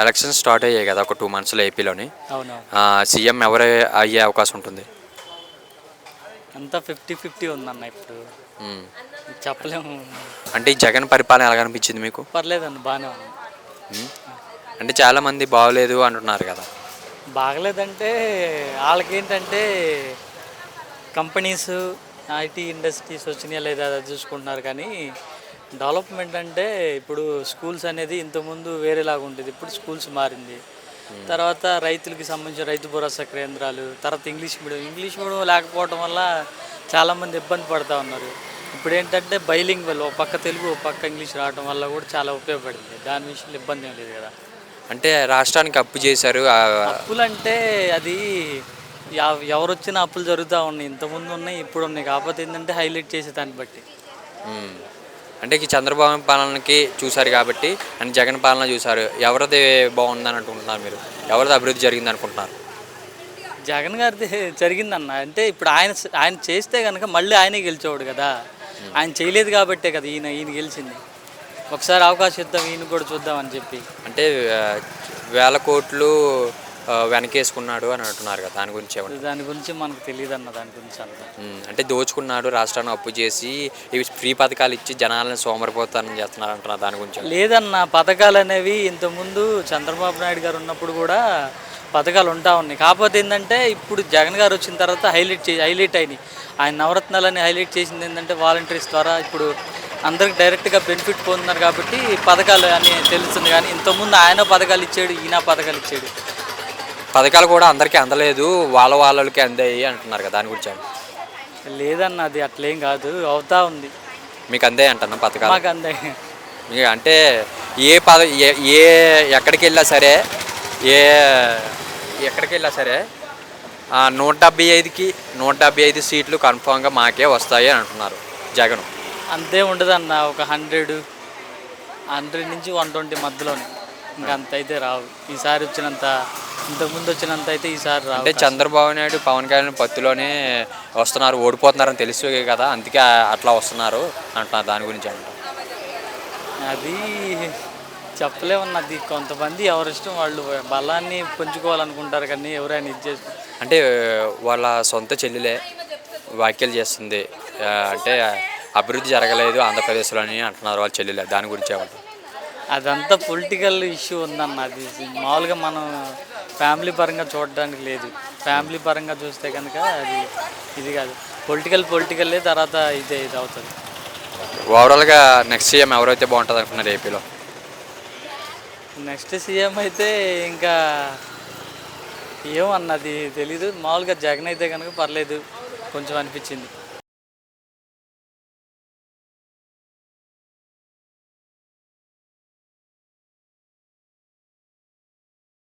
Elections start అయ్యాయి కదా ఒక 2 మంత్స్‌లో ఏపీలోని. అవునవును. సీఎం ఎవరు అయ్యే అవకాశం ఉంటుంది? అంతా 50-50 ఉందన్న ఇప్పుడు. హ్మ్. చెప్పలేము. అంటే ఈ జగన్ పరిపాలన ఎలాగనిపించింది మీకు? పర్లేదండి, బాగానే ఉంది. హ్మ్. అంటే చాలామంది బాగోలేదు అంటున్నారు కదా! బాగలేదంటే ఆళ్ళకేంటంటే కంపెనీసు, ఐటీ ఇండస్ట్రీస్ వచ్చినాయా లేదా అది చూసుకుంటున్నారు కానీ, డెవలప్‌మెంట్ అంటే ఇప్పుడు స్కూల్స్ అనేది ఇంతకుముందు వేరేలాగా ఉండేది. ఇప్పుడు స్కూల్స్ మారింది. హ్మ్. తర్వాత రైతులకి సంబంధించిన రైతు భరోసా కేంద్రాలు, తర్వాత ఇంగ్లీష్ మీడియం లేకపోవడం వల్ల చాలామంది ఇబ్బంది పడతా ఉన్నారు. ఇప్పుడేంటంటే బైలింగ్వల్, ఒక పక్క తెలుగు, ఒక పక్క ఇంగ్లీష్ రావడం వల్ల కూడా చాలా ఉపయోగపడింది. దాని విషయంలో ఇబ్బంది ఏం లేదు కదా. అంటే రాష్ట్రానికి అప్పు చేశారు. అప్పులంటే అది ఎవరొచ్చినా అప్పులు జరుగుతూ ఉన్నాయి. ఇంతకుముందు ఉన్నాయి, ఇప్పుడు ఉన్నాయి. కాకపోతే ఏంటంటే హైలైట్ చేసే దాన్ని బట్టి. హ్మ్. అంటే ఈ చంద్రబాబు పాలనకి చూసారు కాబట్టి, అండ్ జగన్ పాలన చూసారు. ఎవరిది బాగుందని అనుకుంటున్నారు మీరు? ఎవరిది అభివృద్ధి జరిగిందనుకుంటున్నారు? జగన్ గారిది జరిగిందన్న. అంటే ఇప్పుడు ఆయన చేస్తే కనుక మళ్ళీ ఆయనే గెలిచేవాడు కదా. ఆయన చేయలేదు కాబట్టే కదా ఈయన గెలిచింది. ఒకసారి అవకాశం ఇద్దాం ఈయన కూడా చూద్దాం అని చెప్పి. అంటే వేల కోట్లు వెనకేసుకున్నాడు అని అంటున్నారు కదా, దాని గురించి ఏమంటారు? దాని గురించి మనకు తెలియదన్న, దాని గురించి అంతా. అంటే దోచుకున్నాడు, రాష్ట్రాన్ని అప్పు చేసి ఇవి ఫ్రీ పథకాలు ఇచ్చి జనాలను సోమరిపోతానం చేస్తున్నారు అంటున్నారు, దాని గురించి ఏమంటారు? లేదన్న, పథకాలు అనేవి ఇంతకుముందు చంద్రబాబు నాయుడు గారు ఉన్నప్పుడు కూడా పథకాలు ఉంటా ఉన్నాయి. కాకపోతే ఏంటంటే ఇప్పుడు జగన్ గారు వచ్చిన తర్వాత హైలైట్ అయినాయి. ఆయన నవరత్నాలని హైలైట్ చేసింది ఏంటంటే వాలంటీర్స్ ద్వారా ఇప్పుడు అందరికి డైరెక్ట్గా బెనిఫిట్ పొందుతున్నారు కాబట్టి పథకాలు అని తెలుస్తుంది. కానీ ఇంతకుముందు ఆయన పథకాలు ఇచ్చాడు, ఈయన పథకాలు ఇచ్చాడు. పథకాలు కూడా అందరికీ అందలేదు, వాళ్ళకి అందాయి అంటున్నారు కదా, దాని గురించి ఏమంటారు? లేదన్న, అది అట్లేం కాదు, అవుతా ఉంది. మీకు అందాయి అంటున్నా పథకాలు? మాకు అందాయి. అంటే ఏ ఏ ఎక్కడికి వెళ్ళా సరే, ఏ ఎక్కడికి వెళ్ళా సరే 175కి 175 సీట్లు కన్ఫామ్గా మాకే వస్తాయి అని అంటున్నారు జగన్. అంతే ఉండదన్న, ఒక 100 నుంచి 120 మధ్యలోనే. ఇంకా అంత అయితే రావు ఈసారి వచ్చినంత. ఇంతకుముందు వచ్చినంత అయితే ఈసారి రావు. అంటే చంద్రబాబు నాయుడు పవన్ కళ్యాణ్ పత్తిలోనే వస్తున్నారు, ఓడిపోతున్నారని తెలుసు కదా, అందుకే అట్లా వస్తున్నారు అంటున్నారు, దాని గురించి అంటారు. అది చెప్పలేమన్న, అది కొంతమంది ఎవరిష్టం వాళ్ళు బలాన్ని పంచుకోవాలనుకుంటారు కానీ ఎవరైనా ఇది చేసి. అంటే వాళ్ళ సొంత చెల్లెలే వ్యాఖ్యలు చేస్తుంది, అంటే అభివృద్ధి జరగలేదు ఆంధ్రప్రదేశ్లోని అంటున్నారు వాళ్ళ చెల్లెలే, దాని గురించి ఏమంటారు? అదంతా పొలిటికల్ ఇష్యూ ఉందన్న. అది మామూలుగా మనం ఫ్యామిలీ పరంగా చూడడానికి లేదు. ఫ్యామిలీ పరంగా చూస్తే కనుక అది ఇది కాదు. పొలిటికల్లే తర్వాత ఇది అవుతుంది. ఓవరాల్గా నెక్స్ట్ సీఎం ఎవరైతే బాగుంటుంది అనుకున్నారు ఏపీలో? నెక్స్ట్ సీఎం అయితే ఇంకా ఏమన్నది తెలీదు. మామూలుగా జగన్ అయితే కనుక పర్లేదు కొంచెం అనిపించింది.